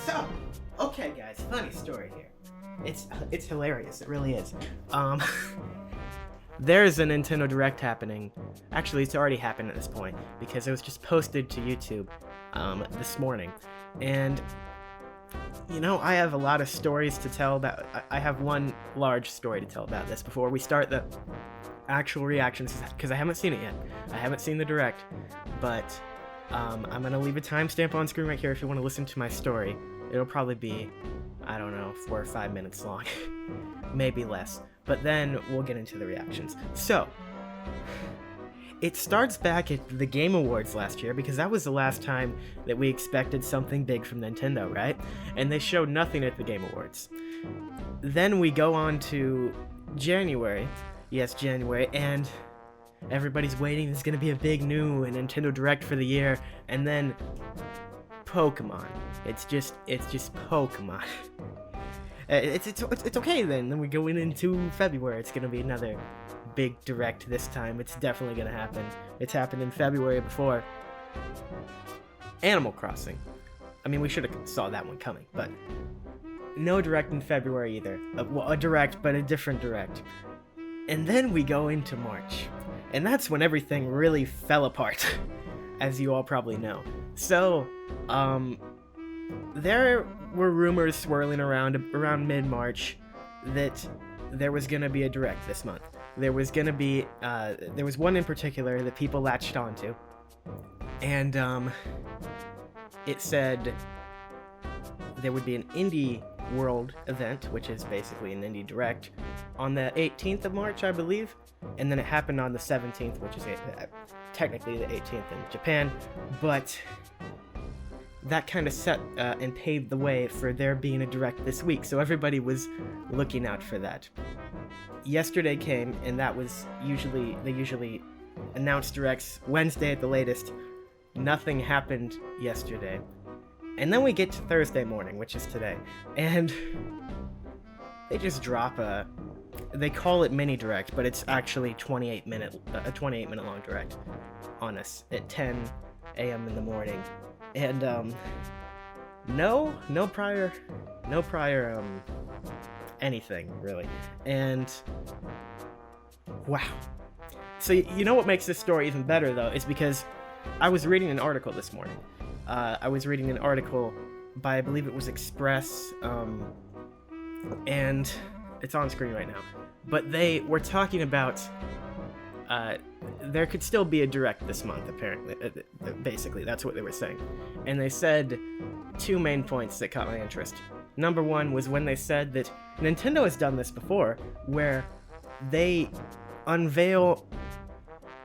So, okay guys, funny story here. It's hilarious, it really is. There's a Nintendo Direct happening. Actually, it's already happened at this point, because it was just posted to YouTube this morning. And, you know, I have a lot of stories to tell about. I have one large story to tell about this before we start the actual reactions, because I haven't seen it yet. I haven't seen the Direct, but I'm going to leave a timestamp on screen right here if you want to listen to my story. It'll probably be, I don't know, 4 or 5 minutes long. Maybe less. But then we'll get into the reactions. So, it starts back at the Game Awards last year, because that was the last time that we expected something big from Nintendo, right? And they showed nothing at the Game Awards. Then we go on to January. Yes, January, and everybody's waiting. There's gonna be a big new Nintendo Direct for the year, and then Pokemon. It's just Pokemon. It's okay then. Then we go into February. It's gonna be another big Direct this time. It's definitely gonna happen. It's happened in February before. Animal Crossing. I mean, we should have saw that one coming, but no Direct in February either. Well, a Direct, but a different Direct. And then we go into March, and that's when everything really fell apart, as you all probably know. So, there were rumors swirling around mid-March that there was gonna be a Direct this month. There was gonna be, there was one in particular that people latched onto, and, it said there would be an Indie World event, which is basically an Indie Direct, on the 18th of March, I believe, and then it happened on the 17th, which is technically the 18th in Japan, but that kind of set and paved the way for there being a Direct this week, so everybody was looking out for that. Yesterday came, and that was they usually announce Directs Wednesday at the latest. Nothing happened yesterday. And then we get to Thursday morning, which is today, and they just drop they call it mini Direct, but it's actually a 28 minute long Direct on us at 10 a.m. in the morning. And no prior anything really. And wow. So you know what makes this story even better though is because I was reading an article this morning. I was reading an article by, I believe it was Express, and it's on screen right now. But they were talking about there could still be a Direct this month, apparently. Basically, that's what they were saying. And they said 2 main points that caught my interest. Number one was when they said that Nintendo has done this before, where they unveil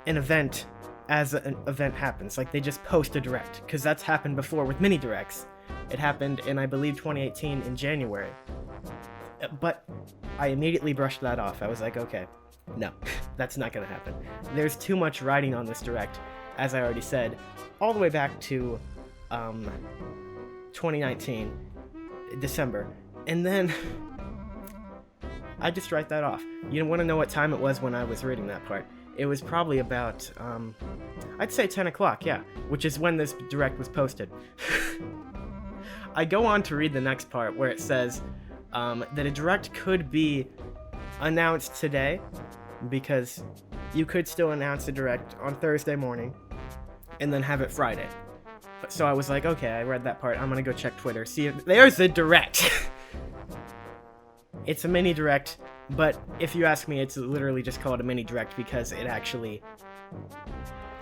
an event as an event happens. Like, they just post a Direct, because that's happened before with mini Directs. It happened in, I believe, 2018 in January. But I immediately brushed that off. I was like, okay, no, that's not gonna happen. There's too much riding on this Direct, as I already said, all the way back to 2019, December. And then I just write that off. You want to know what time it was when I was reading that part? It was probably about, I'd say 10 o'clock, yeah, which is when this Direct was posted. I go on to read the next part where it says that a Direct could be announced today, because you could still announce a Direct on Thursday morning and then have it Friday. So I was like, okay, I read that part. I'm gonna go check Twitter, see if there's a Direct. It's a mini Direct, but if you ask me, it's literally just called a mini Direct because it actually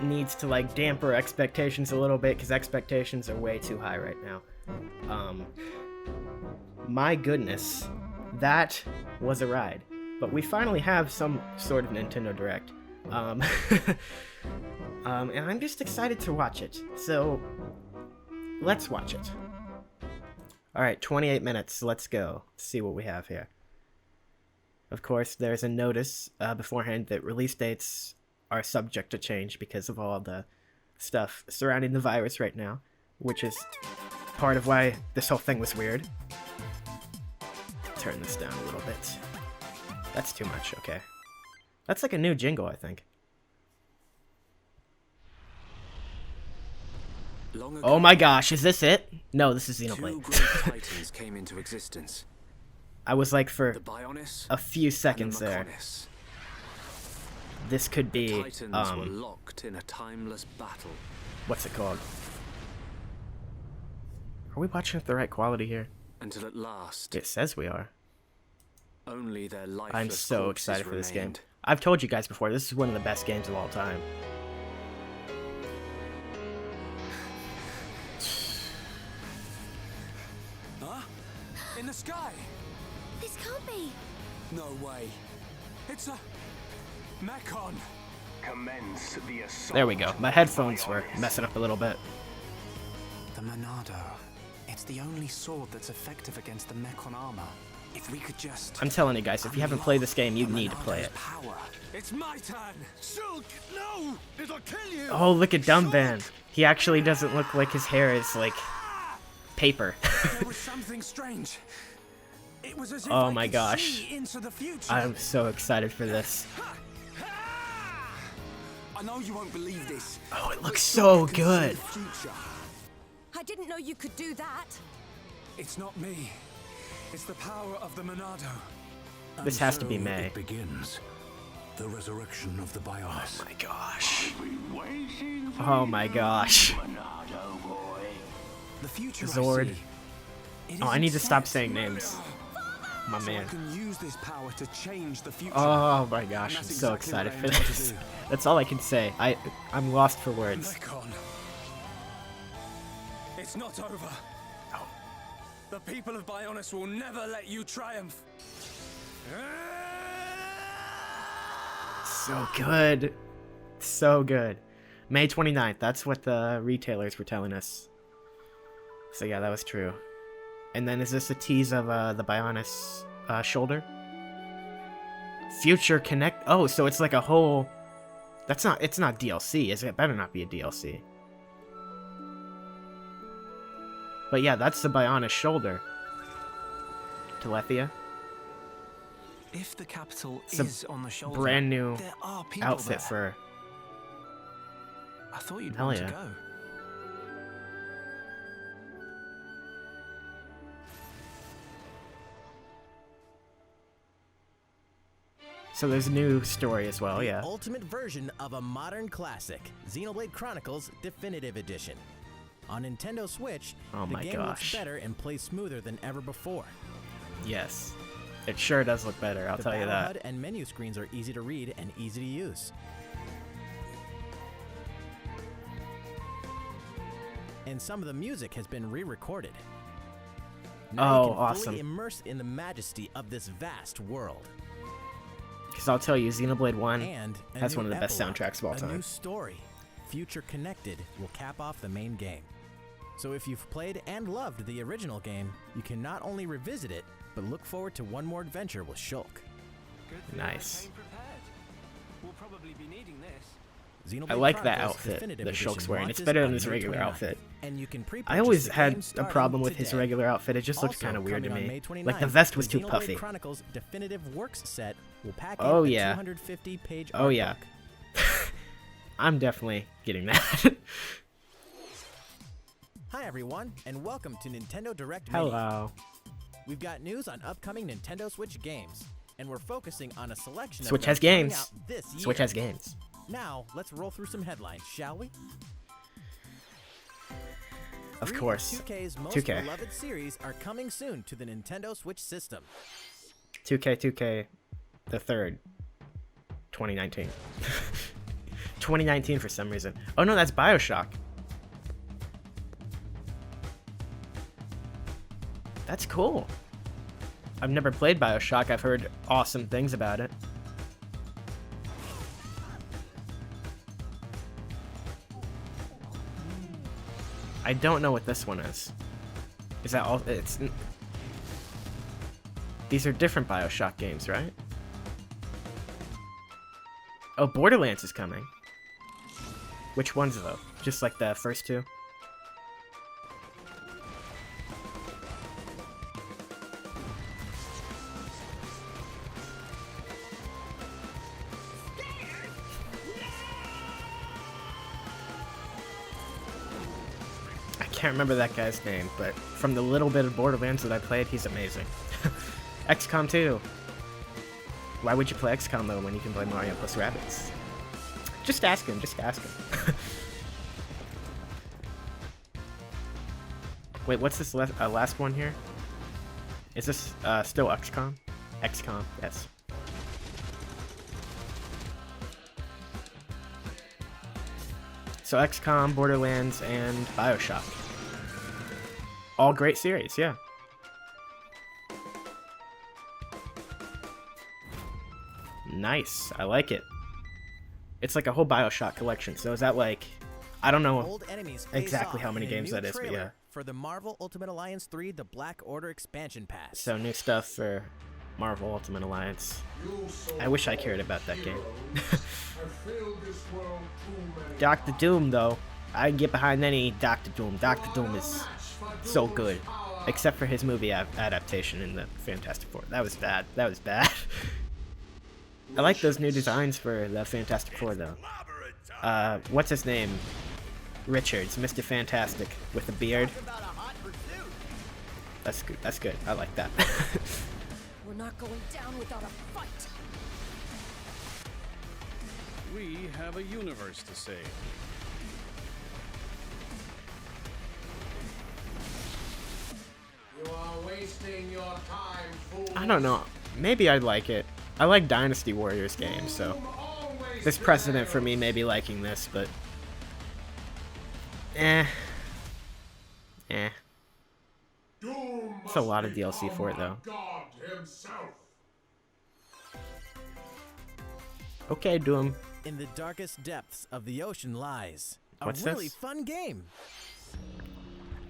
needs to, like, damper expectations a little bit, because expectations are way too high right now. My goodness, that was a ride. But we finally have some sort of Nintendo Direct. And I'm just excited to watch it. So, let's watch it. Alright, 28 minutes. Let's go. See what we have here. Of course, there's a notice beforehand that release dates are subject to change because of all the stuff surrounding the virus right now, which is part of why this whole thing was weird. Turn this down a little bit. That's too much, okay. That's like a new jingle, I think. Long ago, Oh my gosh, is this it? No, this is two Xenoblade. great titans came into existence. I was like for The Bionis a few and seconds the there. Mechonis. This could The be, titans were locked in a timeless battle. what's it called? Are we watching with the right quality here? Until at last, It says we are. only their lifeless I'm so corpses excited for this game. remained. I've told you guys before, this is one of the best games of all time. Huh? In the sky? This can't be. No way. It's a Mechon. Commence the assault. There we go. My headphones were messing up a little bit. The Monado. It's the only sword that's effective against the Mechon armor. If we could just... I'm telling you guys, if you haven't played this game, you need to play it. Power. It's my turn. Silk, no! It'll kill you! Oh, look at Dumban. He actually doesn't look like his hair is like paper. There was something strange. It was as if Oh I my could gosh. see into the future. I'm so excited for this. I know you won't believe this. Oh, it but looks Silk so can see good. the future. I didn't know you could do that. It's not me. It's the power of the Monado. This has to be So May. It begins. The resurrection of the Bionis. Oh my gosh. Been waiting for Oh my you, gosh. Monado boy. The future Zord. I see. It Oh, I isn't need to stop set. saying names. My So man. I can use this power to change the future. Oh my gosh, And I'm that's so exactly excited what I for intend to this. do. That's all I can say. I'm lost for words. Mechon. It's not over. Oh. The people of Bionis will never let you triumph. So good. So good. May 29th, that's what the retailers were telling us. So yeah, that was true. And then is this a tease of the Bionis shoulder? Future Connect. Oh, so it's like a whole... It's not DLC, is it? It better not be a DLC. But yeah, that's the Bionis shoulder. Telethia. If the capital It's a is on the shoulder, brand new there are people outfit there. for... I thought you'd Hell want yeah. to go. So there's a new story as well, yeah. Ultimate version of a modern classic, Xenoblade Chronicles Definitive Edition. On Nintendo Switch, Oh the my game gosh. looks better and plays smoother than ever before. Yes. It sure does look better, I'll The tell you battle that. HUD and menu screens are easy to read and easy to use. And some of the music has been re-recorded. Now Oh, you can awesome. fully immerse in the majesty of this vast world. Because I'll tell you, Xenoblade 1 And a has new one of the best epilogue, soundtracks of all A time. new story, Future Connected, will cap off the main game. So if you've played and loved the original game, you can not only revisit it, but look forward to one more adventure with Shulk. Nice. We'll probably be needing this. Xenoblade I like that Chronicles outfit Definitive that Shulk's Edition wearing. It's launches better than on his May regular 29th, outfit. And you can I pre-purchase always the had game a starting problem with his today. regular outfit. It just looked Also kind of weird to coming on me. May Like the 29th, vest was too Xenoblade puffy. Chronicles Definitive Works set will pack Oh, in yeah. a 250-page Oh, yeah. I'm definitely getting that. Hi everyone, and welcome to Nintendo Direct Mini. Hello. We've got news on upcoming Nintendo Switch games, and we're focusing on a selection Switch of has them coming games. out this year. Switch has games. Now, let's roll through some headlines, shall we? Of Three course. 2K's most 2K. beloved series are coming soon to the Nintendo Switch system. 2K, the third. 2019. 2019 for some reason. Oh no, that's Bioshock. That's cool. I've never played Bioshock. I've heard awesome things about it. I don't know what this one is. Is that all? These are different Bioshock games, right? Oh, Borderlands is coming. Which ones though? Just like the first two? can't remember that guy's name, but from the little bit of Borderlands that I played, he's amazing. XCOM 2. Why would you play XCOM though when you can play Mario plus Rabbids? Just ask him, just ask him. Wait, what's this last one here? Is this still XCOM? XCOM, yes. So XCOM, Borderlands, and BioShock. All great series, yeah. Nice, I like it. It's like a whole BioShock collection, so is that like... I don't know Old enemies face exactly off how many in a games new that is, but trailer yeah. For the Marvel Ultimate Alliance 3 The Black Order Expansion Pass. So new stuff for Marvel Ultimate Alliance. I wish I cared about that game. Dr. Doom, though. I can get behind any Dr. Doom. Dr. Doom is so good. Except for his movie adaptation in the Fantastic Four. That was bad. That was bad. I like those new designs for the Fantastic Four, though. What's his name? Richards, Mr. Fantastic, with a beard. That's good. That's good. I like that. We're not going down without a fight. We have a universe to save. You are wasting your time, fool. I don't know. Maybe I'd like it. I like Dynasty Warriors games, so there's precedent for me maybe liking this, but it's a lot of DLC for it, though. God himself. Okay, Doom. In the darkest depths of the ocean lies a What's really this? fun game.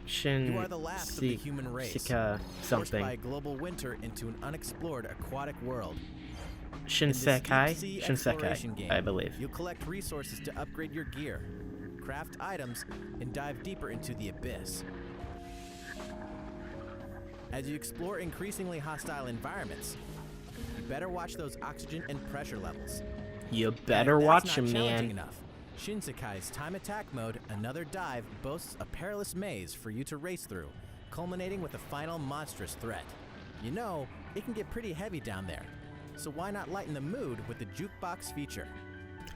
Shin You are the last of the human race, Sika forced by something. global winter into an unexplored aquatic world. In this Shinsekai? deep-sea exploration Shinsekai, game, I believe. You'll collect resources to upgrade your gear, craft items, and dive deeper into the abyss. As you explore increasingly hostile environments, you better watch those oxygen and pressure levels. You And if better that's watch not him, challenging man. enough, Shinsekai's Time Attack Mode, Another Dive, boasts a perilous maze for you to race through, culminating with a final monstrous threat. You know, it can get pretty heavy down there, so why not lighten the mood with the jukebox feature?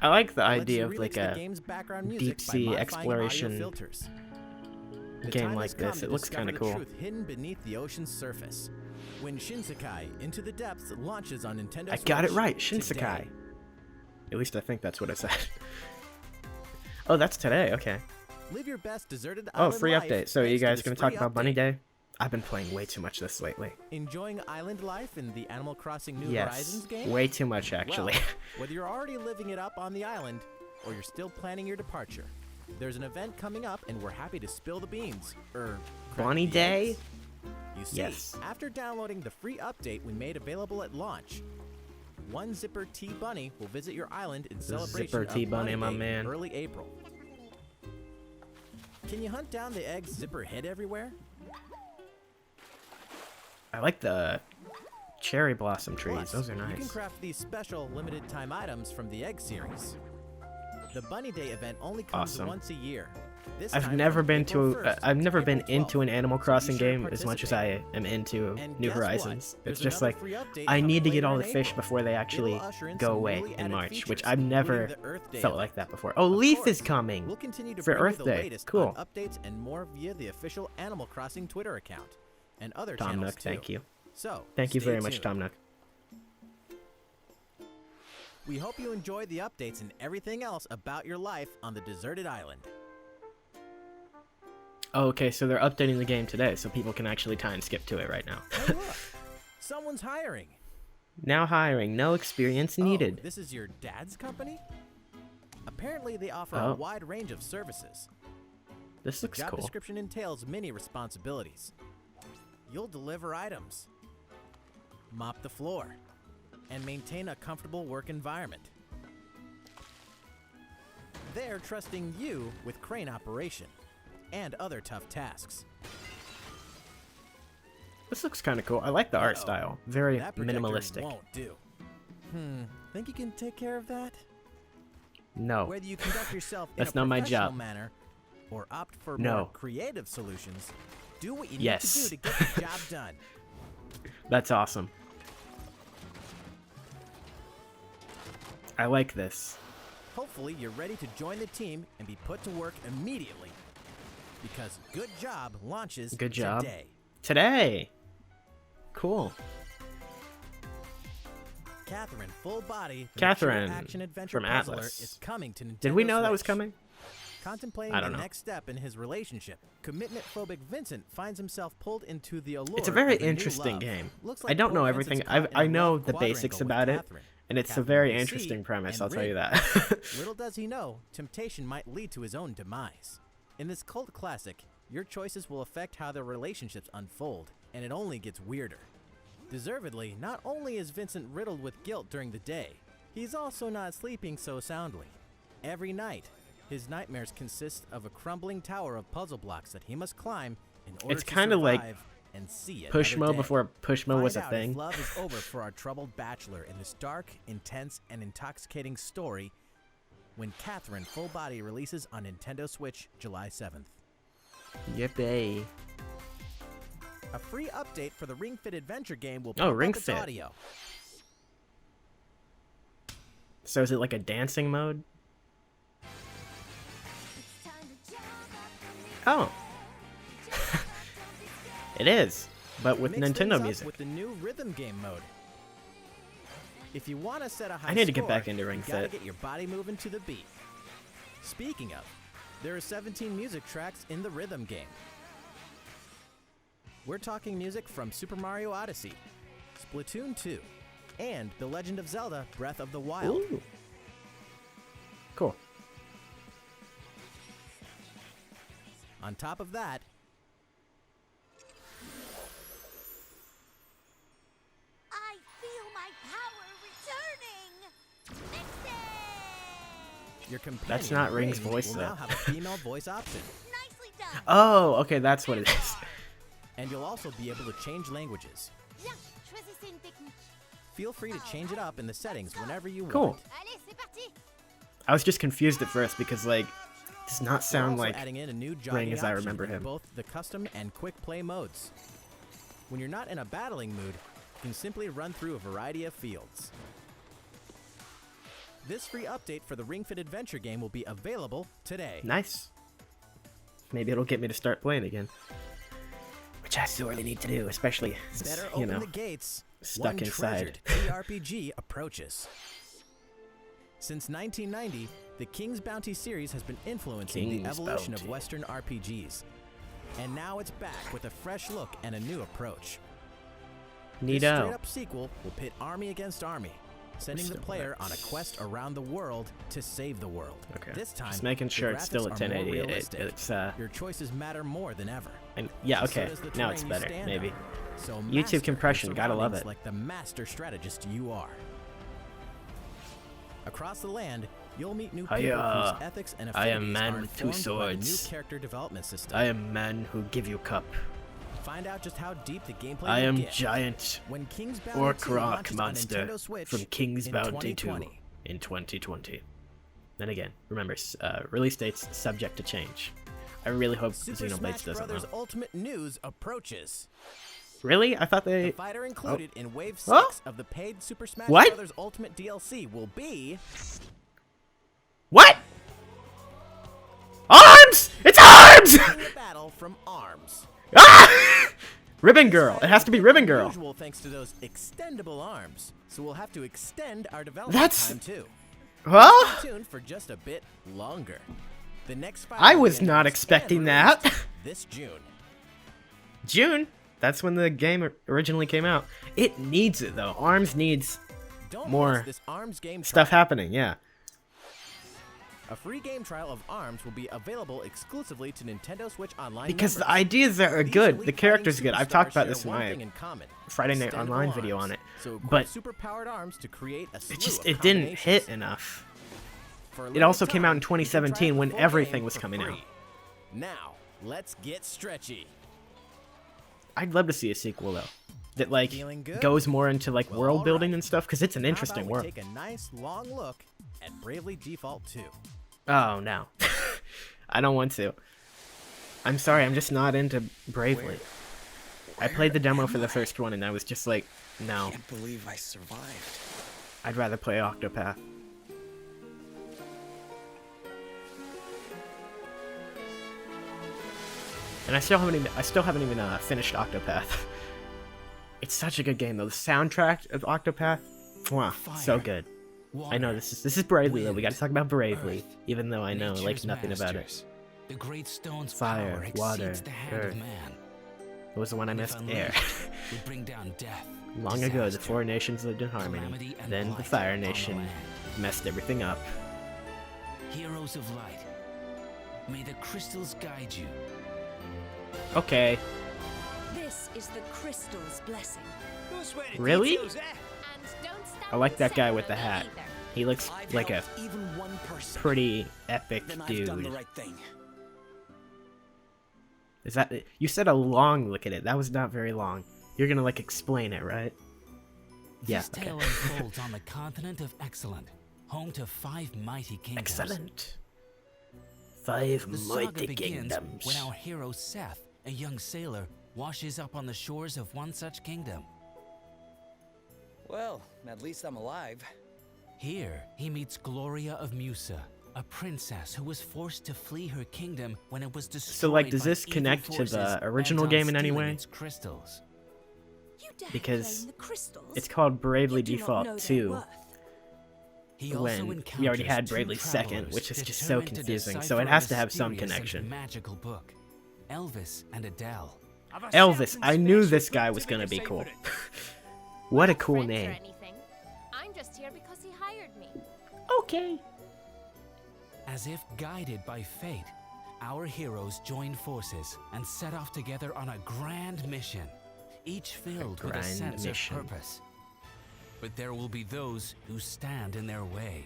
I like the It lets idea you of like remix the a game's background music deep by sea modifying exploration audio filters. The game time like has come this. to It looks discover kind of the cool. truth hidden beneath the ocean's surface. When Shinsekai Into the Depths launches on Nintendo I got it Switch right, today. Shinsekai. At least I think that's what I said. Oh, that's today. Okay. Live your best deserted Oh, island free life update. So you thanks to guys this gonna talk free about Bunny update. Day? I've been playing way too much this lately. Enjoying island life in the Animal Crossing New Yes, Horizons game? way too much actually. Well, whether you're already living it up on the island or you're still planning your departure, there's an event coming up and we're happy to spill the beans. Crack Bunny the Day? eggs. You see, Yes. after downloading the free update we made available at launch, one Zipper T Bunny will visit your island in celebration Zipper of T Bunny, Bunny my Day man. in early April. Can you hunt down the eggs Zipper hid everywhere? I like the cherry blossom trees. Plus, Those are You can nice. craft these special limited time items from the Egg series. The Bunny Day event only comes Awesome. once a year. This I've time never from been April to 1st I've never been April into an 12th. Animal So be Crossing sure to game as much as I participate. am into And New guess what? Horizons. There's It's just another like free update I coming need to get later all in the fish April. before they actually It'll usher in go some away newly in added March, features, which I've including never the Earth Day felt event. like that before. Oh, Of Leaf course, is coming. We'll continue to for bring Earth you the Day. latest Cool. on updates and more via the official Animal Crossing Twitter account and other Tom channels Nook, too. thank you. So, Thank you stay very much, tuned. Tom Nook. We hope you enjoy the updates and everything else about your life on the deserted island. Oh, okay, so they're updating the game today, so people can actually time skip to it right now. Hey, look, someone's hiring. Now hiring, no experience needed. Oh, this is your dad's company? Apparently, they offer Oh. a wide range of services. This looks Job cool. description entails many responsibilities. You'll deliver items, mop the floor, and maintain a comfortable work environment. They're trusting you with crane operation and other tough tasks. This looks kind of cool. I like the art Uh-oh. style. Very That projector minimalistic. won't do. Think you can take care of that? No. Whether you conduct yourself in That's a not my professional job. manner or opt for No. more creative solutions, do what you need Yes. to do to get the job done. That's awesome. I like this. Hopefully, you're ready to join the team and be put to work immediately. Because Good Job launches Good job. today. Today. Cool. Catherine, full body, the Catherine mature action-adventure from puzzler Atlas. is coming to Nintendo Did we know that was Switch. coming? Contemplating I the don't know. next step in his relationship, commitment-phobic Vincent finds himself pulled into the allure It's a very of a new interesting love. game. Looks I like don't know poor everything. Vincent's caught in I a know love the basics quadrangle about with it, Catherine. and it's a Catherine very will interesting see premise. and I'll tell you rig. that. Little does he know, temptation might lead to his own demise. In this cult classic, your choices will affect how their relationships unfold, and it only gets weirder. Deservedly, not only is Vincent riddled with guilt during the day, he's also not sleeping so soundly. Every night, his nightmares consist of a crumbling tower of puzzle blocks that he must climb in order It's to kinda like survive and see Pushmo another day. before Pushmo was a Find out thing. if love is over for our troubled bachelor in this dark, intense, and intoxicating story when Catherine Full Body releases on Nintendo Switch July 7th. Yippee. A free update for the Ring Fit Adventure game will Oh, pump Ring up its Fit. audio. So is it like a dancing mode? Oh. It is, but with Mix Nintendo things up music. with the new rhythm game mode. If you want to set a high I need to get score, back into Ring you gotta Fit. get your body moving to the beat. Speaking of, there are 17 music tracks in the rhythm game. We're talking music from Super Mario Odyssey, Splatoon 2, and The Legend of Zelda: Breath of the Wild. Ooh. Cool. On top of that, I feel my power returning! Mix your companion That's not Ring's Ring voice, will though. now have a female voice option. Nicely done! Oh, okay, that's what it is. And you'll also be able to change languages. Bien, choisissez une technique. Feel free to change it up in the settings whenever you Cool. want. Allez, c'est parti! I was just confused at first because, like, it does not We're sound also like adding in a new Ring jogging as I option remember in him. both the custom and quick play modes. When you're not in a battling mood, you can simply run through a variety of fields. This free update for the Ring Fit Adventure game will be available today. nice. Maybe it'll get me to start playing again. Which I sorely need to do, especially since, Better you open know, the gates. stuck One inside. treasured JRPG approaches. Since 1990, the King's Bounty series has been influencing the King's evolution Bounty. of Western RPGs. And now it's back with a fresh look and a new approach. This Neato. straight-up sequel will pit army against army, sending the Still player on a works. quest around the world to save the world. Okay. This time, Just making the sure it's still graphics at are more 1080. realistic. It's Your choices matter more than ever. and yeah, So okay. does the Now it's terrain you better, stand maybe. on. So YouTube master your compression, gotta love surroundings it. Like the master strategist you are. Across the land, you'll meet new people Hiya. whose ethics and I am affinities man are with two informed by the new swords. character development system. I am man who give you cup. Find out just how deep the gameplay I will am get giant when King's Bounty orc 2 rock launches on monster Nintendo Switch from King's in Bounty 2 2020. in 2020. Then again, remember, release dates subject to change. I really hope Super Xenoblade Smash doesn't. Brothers Though. Ultimate News approaches. Really? I thought The they. fighter included in Wave 6 Huh? of the paid Super Smash What? Brothers Ultimate DLC will be What? Arms! It's arms! the battle from ARMS. Ah! Ribbon Girl. It has to be Ribbon Girl. Unusual thanks to those extendable arms, so we'll have to extend our development That's- time too. Huh? Stay tuned for just a bit longer. The next fighter I will was be not announced expecting and that. released this June. June. That's when the game originally came out. It needs it though. Arms needs Don't More miss this ARMS game stuff trial. happening. Yeah. A free game trial of ARMS will be available exclusively to Nintendo Switch Online Because the members. ideas there are These good. elite The character's fighting good. I've talked superstars about this in share one my thing in common: Friday Night extendable Online video arms. on it. So equip But super-powered arms to create a slew it just of it didn't hit combinations. enough. For a It also limited came out in time, you can try 2017 the when full everything game was for coming out. free. Now, let's get stretchy. I'd love to see a sequel though, that like Feeling good? goes more into like Well, world alright. building and stuff because it's an How interesting about we world. take a nice long look at Bravely Default 2. Oh no, I don't want to. I'm sorry, I'm just not into Bravely. I played the demo for the first one and I was just like, no. I can't believe I survived. I'd rather play Octopath. And I still haven't even finished Octopath. It's such a good game though. The soundtrack of Octopath, mwah, so good. I know this is Bravely though. We got to talk about Bravely, even though I know like nothing about it. The great stone's Fire, power water, exceeds the hand of earth. man. What was the one I missed? Air. Would bring down death. Long ago, the disaster, 4 nations lived in harmony. calamity, and Then the blight Fire on the Nation land. messed everything up. Heroes of light, may the crystals guide you. Okay. This is the crystal's blessing. Really? And don't stand I like that guy second with the on me hat. either. He looks like a even one person. pretty epic Then I've dude. done the right thing. Is that you said a long look at it? That was not very long. You're gonna like explain it, right? Yeah. This tale unfolds on the continent of Excellent, home to 5 mighty kingdoms. Excellent. 5 The saga mighty begins kingdoms. when our hero Seth, a young sailor, washes up on the shores of one such kingdom. Well, at least I'm alive. Here, he meets Gloria of Musa, a princess who was forced to flee her kingdom when it was destroyed. So, like, does by this evil connect to forces the original bent on game in any stealing way? its crystals. You dare Because claim the crystals? It's called Bravely You do not know Default their 2. worth. He also When we already encounters had 2 Bravely Second, travelers which is just so determined to confusing. So decipher it a has to have some mysterious and connection. Magical book, Elvis and Adele. Elvis, I knew this guy was gonna be cool. What a cool Friends or name. anything. I'm just here because he hired me. Okay. As if guided by fate, our heroes join forces and set off together on a grand mission, each filled with a grand sense mission. of purpose. But there will be those who stand in their way.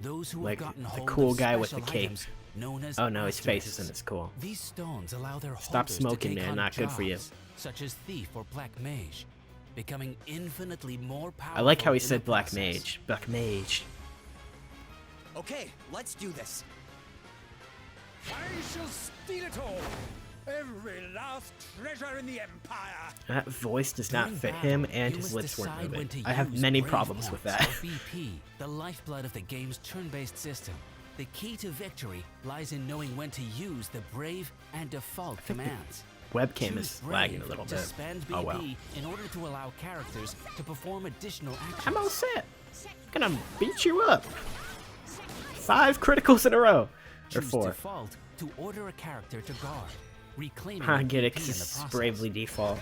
Those who Like have gotten the hold cool of guy with the special cape. items known as Oh no, his face asterisks. isn't as cool. These stones allow their Stop holders smoking, to take man, on not good for you. jobs, such as thief or black mage, becoming infinitely more powerful. I like how he in the said Black process. Mage. Black Mage. Okay, let's do this. I shall steal it all. Every last treasure in the Empire. That voice does not During fit battle, him, and you his must lips weren't decide when moving. to I have use many brave problems with points, that. or BP, the lifeblood of the game's turn-based system. The key to victory lies in knowing when to use the brave and default commands. Webcam Choose is lagging a brave little to bit. spend BP Oh well. in order to allow characters to perform additional actions. I'm all set. Gonna beat you up. 5 criticals in a row. Or Choose 4. default to order a character to guard, reclaiming I get it, BP 'cause in the it's process. Bravely Default.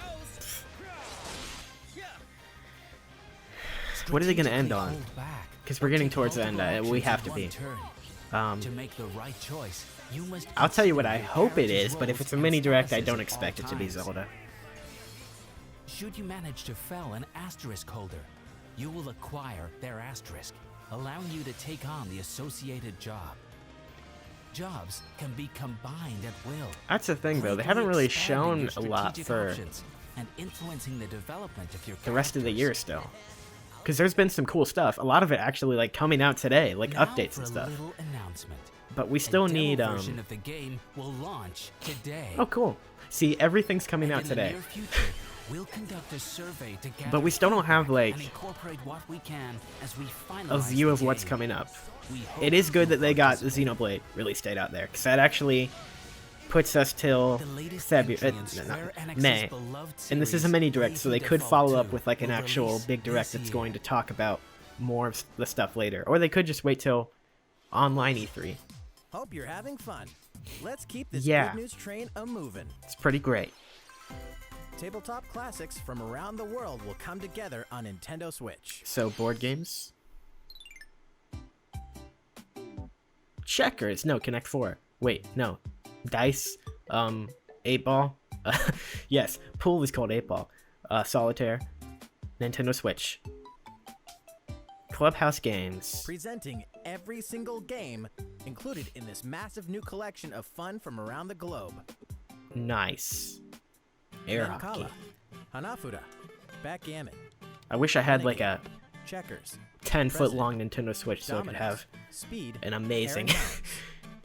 What are they gonna end on? Hold back, 'Cause we're or getting take towards the end, multiple we actions have in to one be. turn. To make the right choice, you must I'll tell you what I consider your hope it character's is, but if roles it's a and mini direct, I statuses don't at expect all it to be times. Zelda. Should you manage to fell an asterisk holder, you will acquire their asterisk, allowing you to take on the associated job. Jobs can be combined at will. That's the thing, though. They greatly haven't really expanding shown your a lot strategic for options and influencing the development of your the rest of the year characters. still. Because there's been some cool stuff. A lot of it actually like coming out today, like Now updates for and a stuff. little announcement. But we A still demo need version of the game will launch today. Oh, cool. See, everything's coming And out in today. The near future, we'll conduct a survey to gather But we still don't have, feedback like, and incorporate what we can as we finalize A view the of what's game. coming up. We hope It is good that you'll they got the participate. Xenoblade release date out there, because that actually puts us till The latest February, entry in Square Enix's May. beloved And this is a series, mini direct, so they Bravely could Default follow up 2, with like an will actual release big direct this that's year. going to talk about more of the stuff later. Or they could just wait till online E3. Hope you're having fun. Let's keep this Yeah. good news train a-moving. It's pretty great. Tabletop classics from around the world will come together on Nintendo Switch. So, board games? Checkers. No, Connect 4. Wait, no. Dice. 8 Ball. Yes, pool is called 8 Ball. Solitaire. Nintendo Switch. Clubhouse games. Presenting every single game included in this massive new collection of fun from around the globe. Nice. Air hockey. Mancala, Hanafuda, Backgammon, I wish I had like a Checkers, 10-foot long Nintendo Switch so I could Dominoes, have Speed, an amazing Air and Mouse,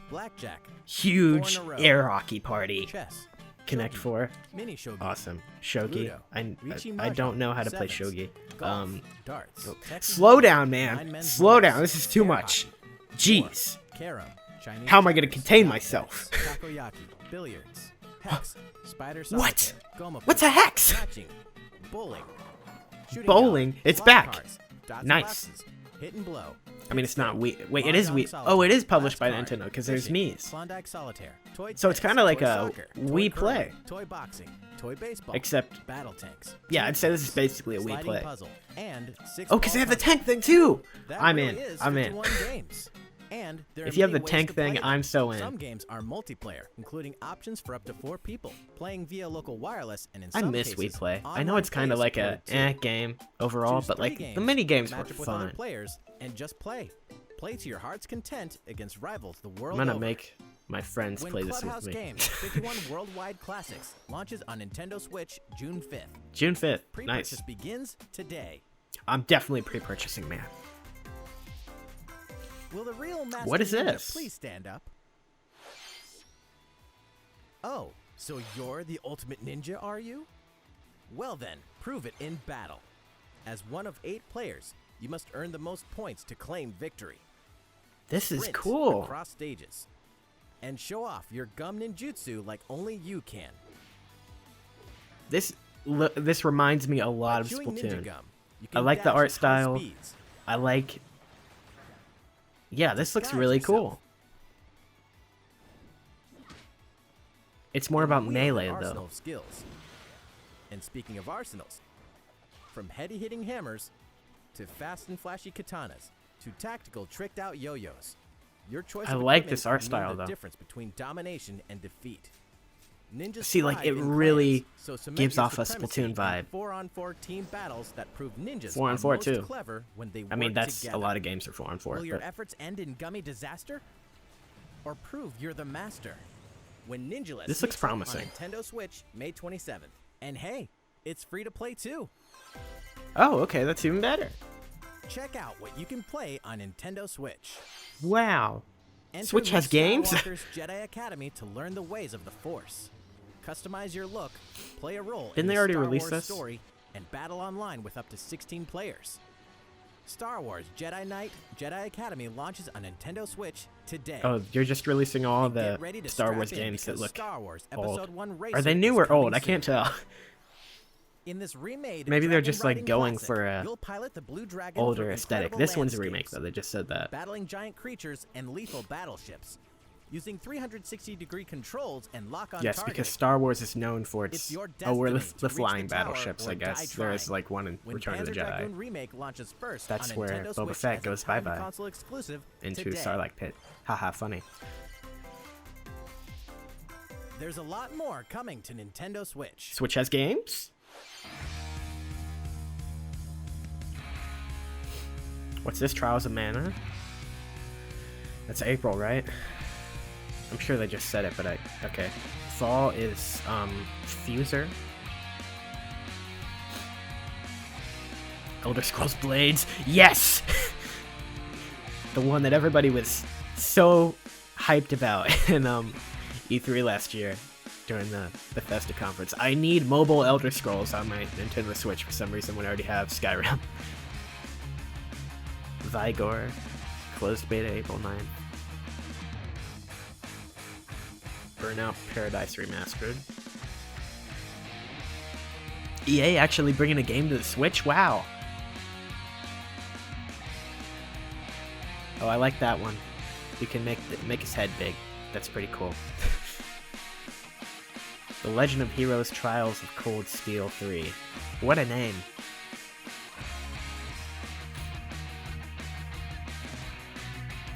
blackjack, Huge 4 in a row. air hockey party. chess, Connect shogi, 4. mini shogi, Awesome. Shogi. Ludo, I Riichi don't Mahjong, know how to play sevens, shogi. golf, darts, Texas Slow hold'em, down, 9 man. men's Slow marbles, down. This is too air much. hockey, war, Jeez. carom, Chinese How am I gonna checkers, contain yacht myself? tennis, takoyaki, billiards, hex, spider What? solitaire, goma What's a pool, hex? matching, bowling, shooting Bowling? gallery, It's block back. cards, dots and Nice. boxes, hit and blow. I mean, it's not Pit Wii. Wait, it is Mahjong Wii. solitaire, Oh, it is published by Last card, Nintendo because there's fishing, Mii's. Klondike solitaire, toy So it's tennis, kinda like toy a soccer, Wii toy Play. curling, toy boxing, toy baseball, Except, battle tanks. yeah, I'd say this is basically a Wii sliding Play. puzzle, and 6 Oh, because they ball have the puzzle. tank thing too. That I'm really in. is I'm in. 51 games. And there If are you have many the ways tank to play thing, them. I'm so in. Some games are multiplayer, including options for up to 4 people, playing via local wireless, and in I some miss cases, Wii Play. I know online it's kind of play like is a supported too. game overall, Choose but 3 like games, the mini games were match up with other fun. players, and just play. Play to your heart's content against rivals the I'm world gonna over. make my friends When play this Clubhouse with me. Games 51 Worldwide Classics launches on Nintendo Switch June 5th. June 5th. Pre-purchase Nice. begins today. I'm definitely pre-purchasing, man. Will the real Master What is Ninja this? please stand up? Oh, so you're the ultimate ninja, are you? Well then, prove it in battle. As one of 8 players, you must earn the most points to claim victory. This is Sprint cool. across stages. And show off your gum ninjutsu like only you can. This reminds me a lot of Chewing ninja Splatoon. gum, you I can like the dash art at high style. speeds. I like. Yeah, this looks Disguise really yourself. cool. It's more about We have an melee arsenal though. of skills. And speaking of arsenals, from heady hitting hammers to fast and flashy katanas to tactical tricked out yo-yos, your choice I of like equipment this art can mean style, the though. difference between domination and defeat. Ninjas See, like, thrive it in really clans, so cement gives your off a supremacy Splatoon in vibe. 4-on-4 team battles that prove ninjas 4-on-4 are most too. clever when they I mean, work that's together. a lot of games are 4-on-4. Will your But efforts end in gummy disaster? Or prove you're the master? When Ninjala This looks sneaks up promising. on Nintendo Switch May 27th. And hey, it's free to play too. oh, okay, that's even better. Check out what you can play on Nintendo Switch. Wow. Enter Switch has Luke games? Skywalker's Jedi Academy to learn the ways of the Force. Customize your look, play a role Didn't in they the already Star release Wars this? story, and battle online with up to 16 players. Star Wars Jedi Knight Jedi Academy launches on Nintendo Switch today. Oh, you're just releasing all the Get ready to Star strap Wars in games that because look Star Wars old. Episode 1 Are Racing they new is or coming old? I can't soon. tell. In this remade Maybe they're dragon just, like, riding going classic, for a you'll pilot the Blue Dragon Older through aesthetic. incredible This one's a remake landscapes, though. They just said that. battling giant creatures and lethal battleships. Using 360-degree controls and lock-on Yes, targeting. because Star Wars is known for its. It's your Oh, we're destiny to the reach flying the tower battleships, or I die guess. There is trying. like one in When Return of the Panzer Jedi. Dragoon Remake launches first That's on where Nintendo Boba Switch Fett as a goes time bye-bye. console exclusive Into today. Sarlacc Pit. Haha, funny. There's a lot more coming to Nintendo Switch. Switch has games? What's this? Trials of Mana? That's April, right? I'm sure they just said it, but okay. Fall is, Fuser. Elder Scrolls Blades. Yes! The one that everybody was so hyped about in, E3 last year during the Bethesda conference. I need mobile Elder Scrolls on my Nintendo Switch for some reason when I already have Skyrim. Vigor. Closed beta April 9th. Burnout Paradise Remastered. EA actually bringing a game to the Switch? Wow. Oh, I like that one. You can make his head big. That's pretty cool. The Legend of Heroes Trials of Cold Steel 3. What a name.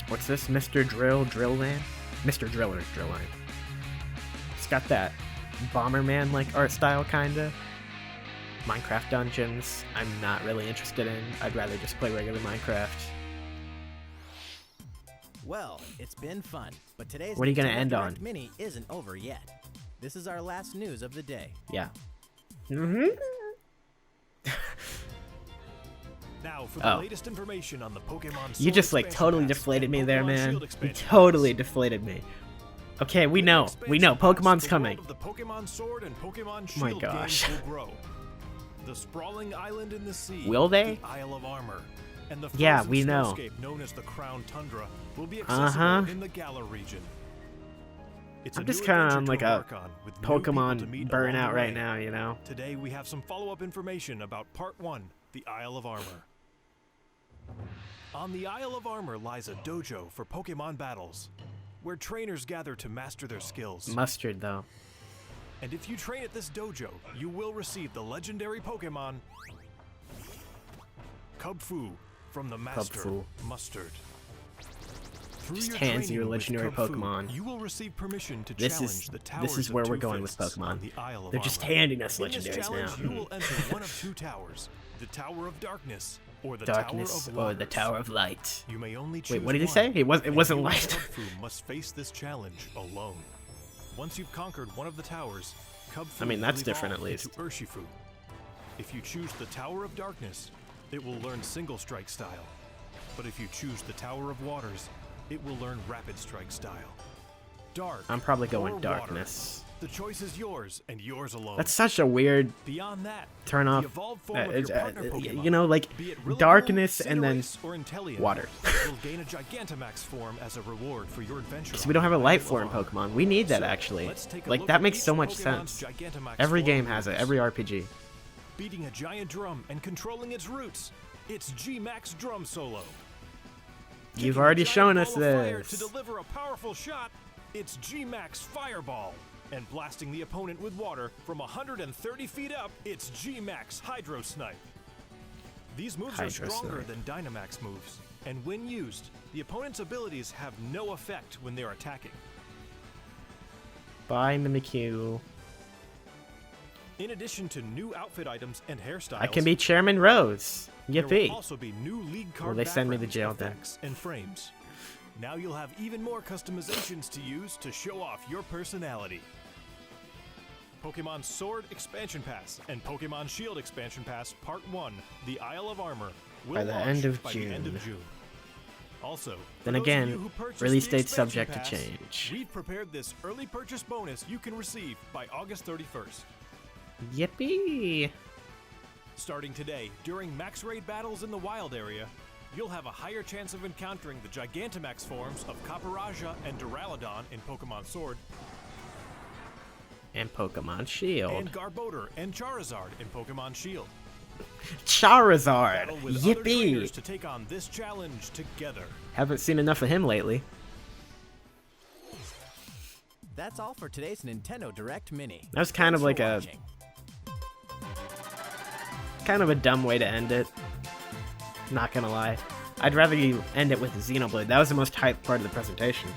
What's this? Mr. Drillland? Mr. Driller Drillland. It's got that Bomberman like art style kinda. Minecraft dungeons, I'm not really interested in. I'd rather just play regular Minecraft. Well, it's been fun, but today's What are you gonna Nintendo end Direct on? Mini isn't over yet. This is our last news of the day. Yeah. Now for the latest information on the Pokemon You just like totally deflated me there, man. You totally deflated me. Okay, we know. Pokemon's coming. The Pokemon Sword and Pokemon My Shield gosh. games will grow. The sprawling island in the sea, Will they? the Isle of Armor, and the Yeah, frozen we know. snowscape known as the Crown Tundra will be accessible in the Galar region. It's I'm a just new kind of adventure on to like a embark on, with new people to Pokemon meet along burnout the right way. now, you know? Today we have some follow-up information about Part 1, the Isle of Armor. On the Isle of Armor lies a dojo for Pokemon battles, where trainers gather to master their skills. Mustard, though. And if you train at this dojo, you will receive the legendary Pokemon Kubfu from the master Kubfu. Mustard. Through Just your hands you training a with legendary Kubfu, Pokemon. You will receive permission to This challenge is the towers where of we're Two going with Fists on Pokemon. the Isle of They're just Armor. handing us In this legendaries challenge, now. you will enter one of two towers: the Tower of Darkness or the Darkness Tower of or Waters. the Tower of Light. You may only choose Wait, what did he one, say? It wasn't and light. Kubfu must face this challenge alone. Once you've conquered one of the towers, Kubfu I mean, that's will different evolve at least. into Urshifu. If you choose the Tower of Darkness, it will learn Single Strike style. But if you choose the Tower of Waters, it will learn Rapid Strike style. Dark. I'm probably or going water. Darkness. The choice is yours and yours alone. That's such a weird Beyond that, turn the off. evolved form of your partner Pokemon, You know, like be it Rillaboom, Darkness and then Cinderace, or Inteleon, water. will gain a Gigantamax form as a reward for your adventure. Because on we don't have a the light Isle form of Armor. Pokemon. We need that So, actually. let's take a Like look that at makes each so much Pokemon's sense. Gigantamax Every form game has it. moves. Every RPG. Beating a giant drum and controlling its roots. It's G-Max Drum Solo. You've Kicking a already giant shown us ball of fire this. To deliver a powerful shot, it's G-Max Fireball. And blasting the opponent with water from 130 feet up, it's G-Max Hydro Snipe. These moves Hydro are stronger Snipe. than Dynamax moves, and when used, the opponent's abilities have no effect when they're attacking. Bye, Mimikyu. In addition to new outfit items and hairstyles, I can be Chairman Rose. there will Yippee. also be new league card Will they send me to backgrounds, jail then? effects, and frames. Now you'll have even more customizations to use to show off your personality. Pokemon Sword Expansion Pass and Pokemon Shield Expansion Pass Part 1, the Isle of Armor, will By the launch end of by the end of June. June. Also, Then for those of again, you who purchased release the date expansion subject to pass, change. We've prepared this early purchase bonus you can receive by August 31st. Yippee. Starting today, during max raid battles in the wild area, you'll have a higher chance of encountering the Gigantamax forms of Caparaja and Duraludon in Pokemon Sword, And Pokemon Shield. and Garbodor and Charizard in Pokemon Shield. Charizard. Battle with other trainers Yippee. to take on this challenge together. Haven't seen enough of him lately. That's all for today's Nintendo Direct Mini. That was kind of Thanks like for a watching. kind of a dumb way to end it. Not gonna lie. I'd rather you end it with Xenoblade. That was the most hyped part of the presentation.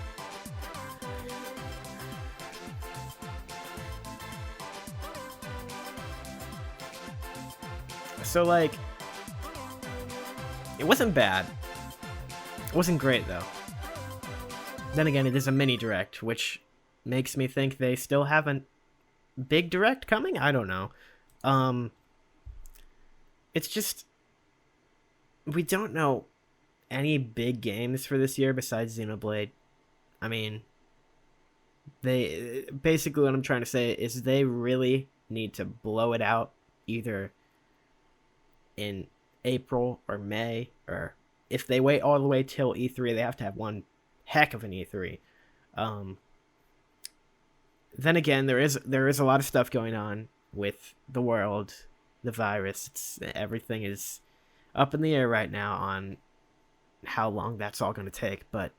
So like, it wasn't bad. It wasn't great though. Then again, it is a mini direct, which makes me think they still have a big direct coming. I don't know. It's just we don't know any big games for this year besides Xenoblade. I mean, they basically what I'm trying to say is they really need to blow it out either in April or May, or if they wait all the way till E3, they have to have one heck of an E3. Then again, there is a lot of stuff going on with the world, the virus. Everything is up in the air right now on how long that's all going to take, but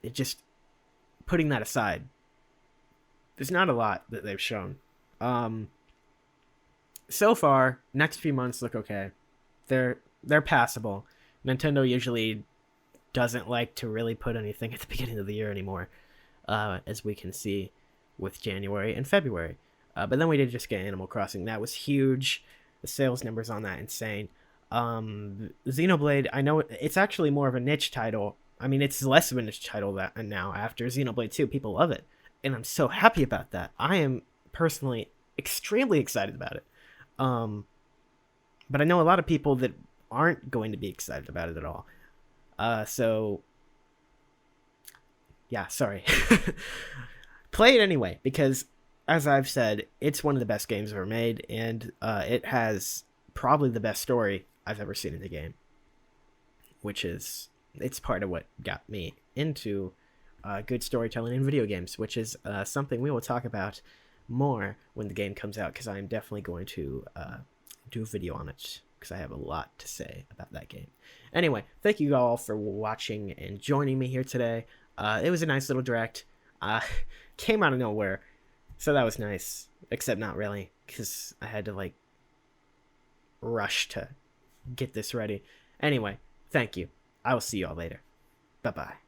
it just, putting that aside, there's not a lot that they've shown. So far, next few months look okay. They're passable. Nintendo usually doesn't like to really put anything at the beginning of the year anymore, as we can see with January and February. But then we did just get Animal Crossing. That was huge. The sales numbers on that insane. Xenoblade, I know it's actually more of a niche title. I mean, it's less of a niche title that now after Xenoblade 2. People love it, and I'm so happy about that. I am personally extremely excited about it. But I know a lot of people that aren't going to be excited about it at all. So, yeah, sorry. Play it anyway, because, as I've said, it's one of the best games ever made, and it has probably the best story I've ever seen in a game. It's part of what got me into good storytelling in video games, which is something we will talk about more when the game comes out, because I am definitely going to do a video on it, because I have a lot to say about that game. Anyway, thank you all for watching and joining me here today. It was a nice little direct. Came out of nowhere, so that was nice, except not really, because I had to like rush to get this ready. Anyway, thank you. I will see you all later. Bye-bye.